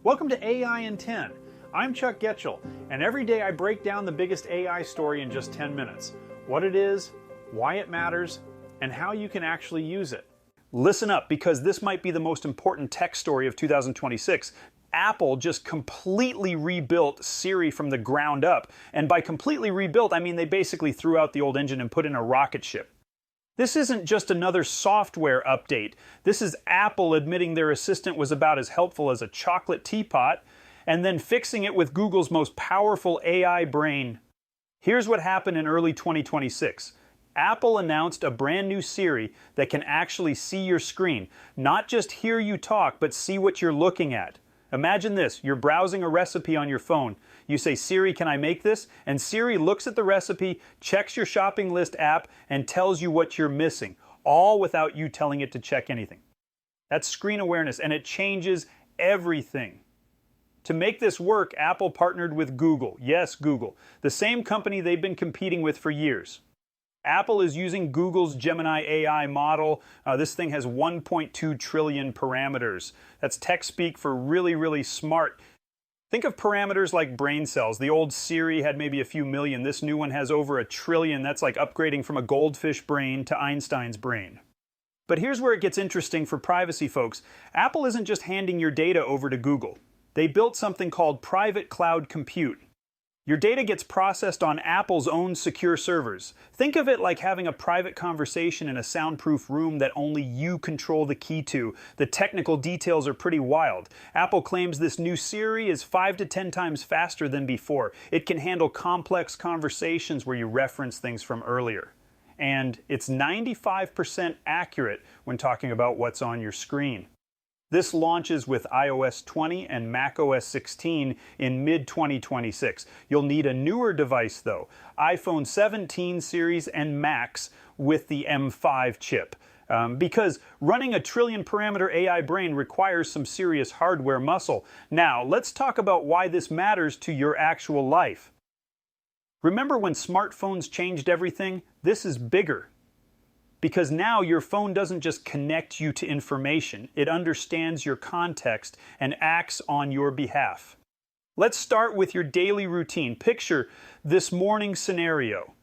Welcome to AI in 10. I'm Chuck Getchell, and every day I break down the biggest AI story in just 10 minutes. What it is, why it matters, and how you can actually use it. Listen up, because this might be the most important tech story of 2026. Apple just completely rebuilt Siri from the ground up. And by completely rebuilt, I mean they basically threw out the old engine and put in a rocket ship. This isn't just another software update. This is Apple admitting their assistant was about as helpful as a chocolate teapot, and then fixing it with Google's most powerful AI brain. Here's what happened in early 2026. Apple announced a brand new Siri that can actually see your screen. Not just hear you talk, but see what you're looking at. Imagine this, you're browsing a recipe on your phone. You say, Siri, can I make this? And Siri looks at the recipe, checks your shopping list app, and tells you what you're missing, all without you telling it to check anything. That's screen awareness, and it changes everything. To make this work, Apple partnered with Google. Yes, Google, the same company they've been competing with for years. Apple is using Google's Gemini AI model. This thing has 1.2 trillion parameters. That's tech speak for really, really smart. Think of parameters like brain cells. The old Siri had maybe a few million. This new one has over 1 trillion. That's like upgrading from a goldfish brain to Einstein's brain. But here's where it gets interesting for privacy folks. Apple isn't just handing your data over to Google. They built something called private cloud compute. Your data gets processed on Apple's own secure servers. Think of it like having a private conversation in a soundproof room that only you control the key to. The technical details are pretty wild. Apple claims this new Siri is 5 to 10 times faster than before. It can handle complex conversations where you reference things from earlier. And it's 95% accurate when talking about what's on your screen. This launches with iOS 20 and macOS 16 in mid-2026. You'll need a newer device though, iPhone 17 series and Max with the M5 chip. Because running a trillion parameter AI brain requires some serious hardware muscle. Now, let's talk about why this matters to your actual life. Remember when smartphones changed everything? This is bigger. Because now your phone doesn't just connect you to information, it understands your context and acts on your behalf. Let's start with your daily routine. Picture this morning scenario.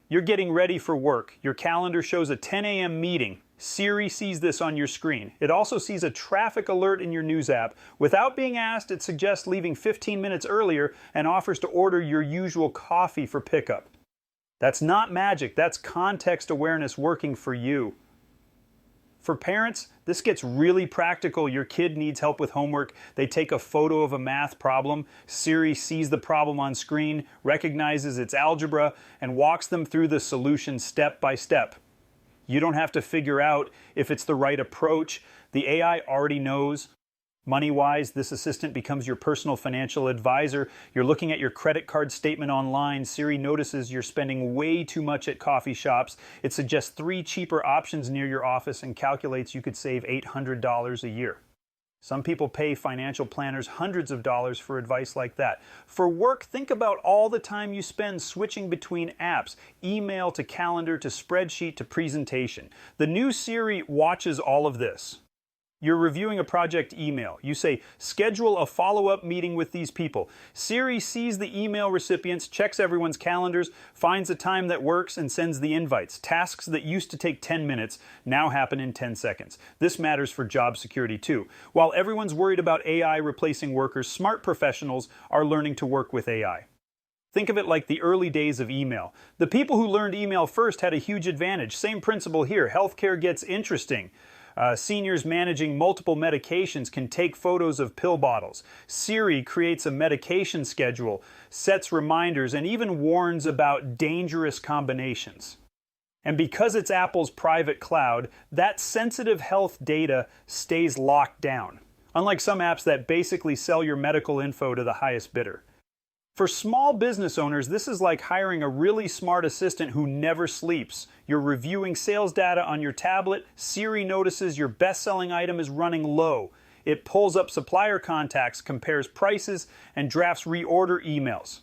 You're getting ready for work. Your calendar shows a 10 a.m. meeting. Siri sees this on your screen. It also sees a traffic alert in your news app. Without being asked, it suggests leaving 15 minutes earlier and offers to order your usual coffee for pickup. That's not magic, that's context awareness working for you. For parents, this gets really practical. Your kid needs help with homework. They take a photo of a math problem. Siri sees the problem on screen, recognizes its algebra, and walks them through the solution step by step. You don't have to figure out if it's the right approach. The AI already knows. Money-wise, this assistant becomes your personal financial advisor. You're looking at your credit card statement online. Siri notices you're spending way too much at coffee shops. It suggests 3 cheaper options near your office and calculates you could save $800 a year. Some people pay financial planners hundreds of dollars for advice like that. For work, think about all the time you spend switching between apps, email to calendar to spreadsheet to presentation. The new Siri watches all of this. You're reviewing a project email. You say, schedule a follow-up meeting with these people. Siri sees the email recipients, checks everyone's calendars, finds a time that works, and sends the invites. Tasks that used to take 10 minutes now happen in 10 seconds. This matters for job security too. While everyone's worried about AI replacing workers, smart professionals are learning to work with AI. Think of it like the early days of email. The people who learned email first had a huge advantage. Same principle here. Healthcare gets interesting. Seniors managing multiple medications can take photos of pill bottles. Siri creates a medication schedule, sets reminders, and even warns about dangerous combinations. And because it's Apple's private cloud, that sensitive health data stays locked down, unlike some apps that basically sell your medical info to the highest bidder. For small business owners, this is like hiring a really smart assistant who never sleeps. You're reviewing sales data on your tablet. Siri notices your best-selling item is running low. It pulls up supplier contacts, compares prices, and drafts reorder emails.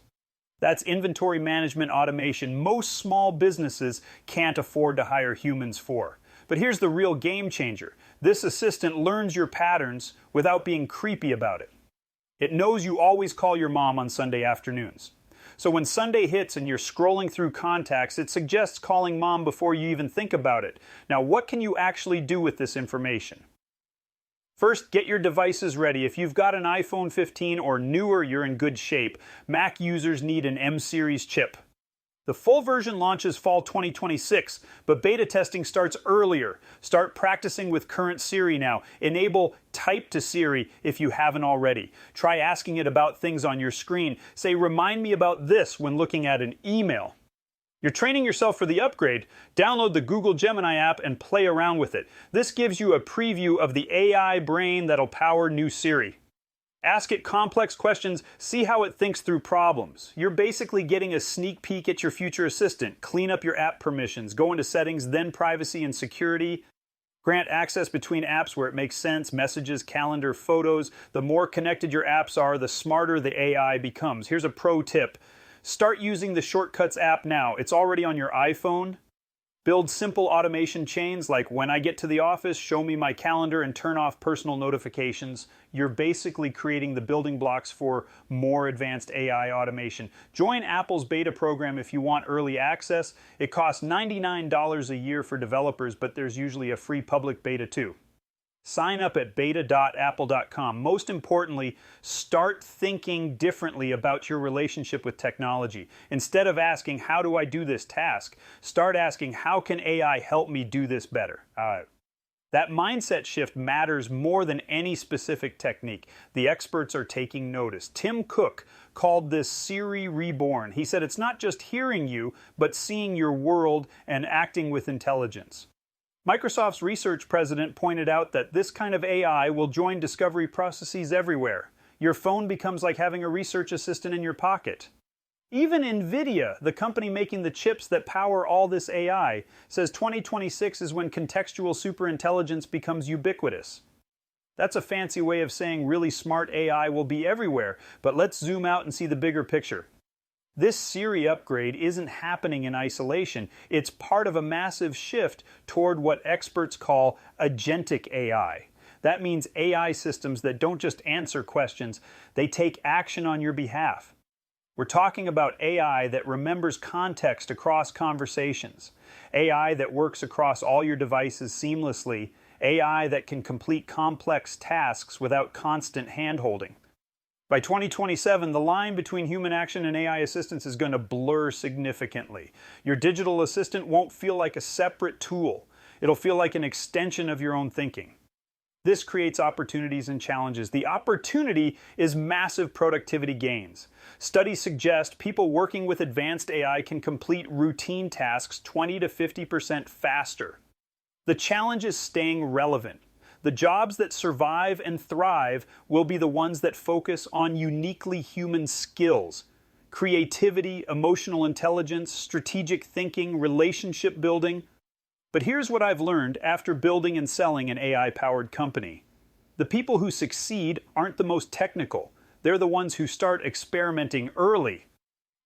That's inventory management automation most small businesses can't afford to hire humans for. But here's the real game changer. This assistant learns your patterns without being creepy about it. It knows you always call your mom on Sunday afternoons. So when Sunday hits and you're scrolling through contacts, it suggests calling mom before you even think about it. Now, what can you actually do with this information? First, get your devices ready. If you've got an iPhone 15 or newer, you're in good shape. Mac users need an M-series chip. The full version launches fall 2026, but beta testing starts earlier. Start practicing with current Siri now. Enable Type to Siri if you haven't already. Try asking it about things on your screen. Say, "Remind me about this" when looking at an email. You're training yourself for the upgrade. Download the Google Gemini app and play around with it. This gives you a preview of the AI brain that'll power new Siri. Ask it complex questions, see how it thinks through problems. You're basically getting a sneak peek at your future assistant. Clean up your app permissions, go into settings, then privacy and security. Grant access between apps where it makes sense, messages, calendar, photos. The more connected your apps are, the smarter the AI becomes. Here's a pro tip. Start using the Shortcuts app now. It's already on your iPhone. Build simple automation chains like when I get to the office, show me my calendar and turn off personal notifications. You're basically creating the building blocks for more advanced AI automation. Join Apple's beta program if you want early access. It costs $99 a year for developers, but there's usually a free public beta too. Sign up at beta.apple.com. Most importantly, start thinking differently about your relationship with technology. Instead of asking, "How do I do this task?" start asking, "How can AI help me do this better?" That mindset shift matters more than any specific technique. The experts are taking notice. Tim Cook called this Siri Reborn. He said it's not just hearing you, but seeing your world and acting with intelligence. Microsoft's research president pointed out that this kind of AI will join discovery processes everywhere. Your phone becomes like having a research assistant in your pocket. Even NVIDIA, the company making the chips that power all this AI, says 2026 is when contextual superintelligence becomes ubiquitous. That's a fancy way of saying really smart AI will be everywhere, but let's zoom out and see the bigger picture. This Siri upgrade isn't happening in isolation. It's part of a massive shift toward what experts call agentic AI. That means AI systems that don't just answer questions, they take action on your behalf. We're talking about AI that remembers context across conversations, AI that works across all your devices seamlessly, AI that can complete complex tasks without constant hand-holding. By 2027, the line between human action and AI assistance is going to blur significantly. Your digital assistant won't feel like a separate tool. It'll feel like an extension of your own thinking. This creates opportunities and challenges. The opportunity is massive productivity gains. Studies suggest people working with advanced AI can complete routine tasks 20 to 50% faster. The challenge is staying relevant. The jobs that survive and thrive will be the ones that focus on uniquely human skills. Creativity, emotional intelligence, strategic thinking, relationship building. But here's what I've learned after building and selling an AI-powered company. The people who succeed aren't the most technical. They're the ones who start experimenting early.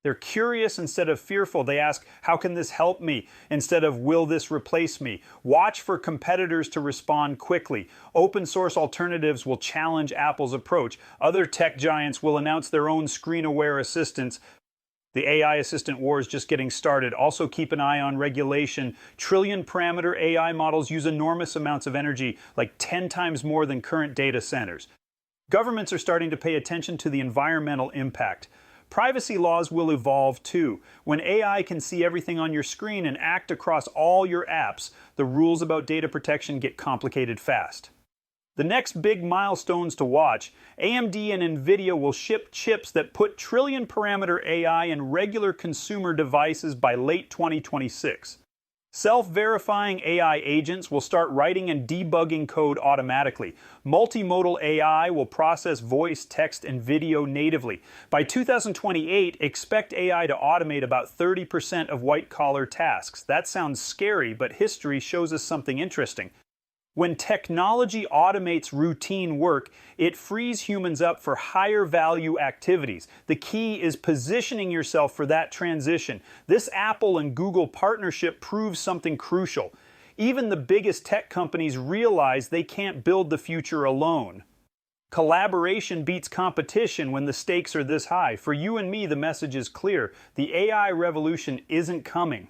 They're curious instead of fearful. They ask, "How can this help me?" instead of, "Will this replace me?" Watch for competitors to respond quickly. Open source alternatives will challenge Apple's approach. Other tech giants will announce their own screen-aware assistants. The AI assistant war is just getting started. Also keep an eye on regulation. Trillion-parameter AI models use enormous amounts of energy, like 10 times more than current data centers. Governments are starting to pay attention to the environmental impact. Privacy laws will evolve too. When AI can see everything on your screen and act across all your apps, the rules about data protection get complicated fast. The next big milestones to watch: AMD and NVIDIA will ship chips that put trillion-parameter AI in regular consumer devices by late 2026. Self-verifying AI agents will start writing and debugging code automatically. Multimodal AI will process voice, text, and video natively. By 2028, expect AI to automate about 30% of white-collar tasks. That sounds scary, but history shows us something interesting. When technology automates routine work, it frees humans up for higher value activities. The key is positioning yourself for that transition. This Apple and Google partnership proves something crucial. Even the biggest tech companies realize they can't build the future alone. Collaboration beats competition when the stakes are this high. For you and me, the message is clear. The AI revolution isn't coming.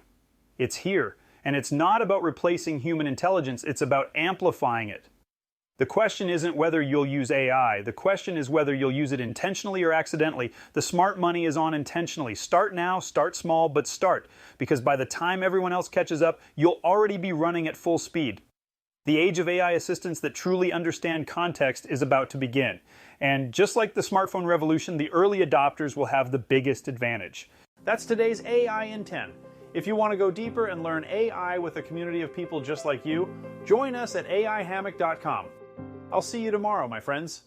It's here. And it's not about replacing human intelligence, it's about amplifying it. The question isn't whether you'll use AI. The question is whether you'll use it intentionally or accidentally. The smart money is on intentionally. Start now, start small, but start. Because by the time everyone else catches up, you'll already be running at full speed. The age of AI assistants that truly understand context is about to begin. And just like the smartphone revolution, the early adopters will have the biggest advantage. That's today's AI in 10. If you want to go deeper and learn AI with a community of people just like you, join us at aihammock.com. I'll see you tomorrow, my friends.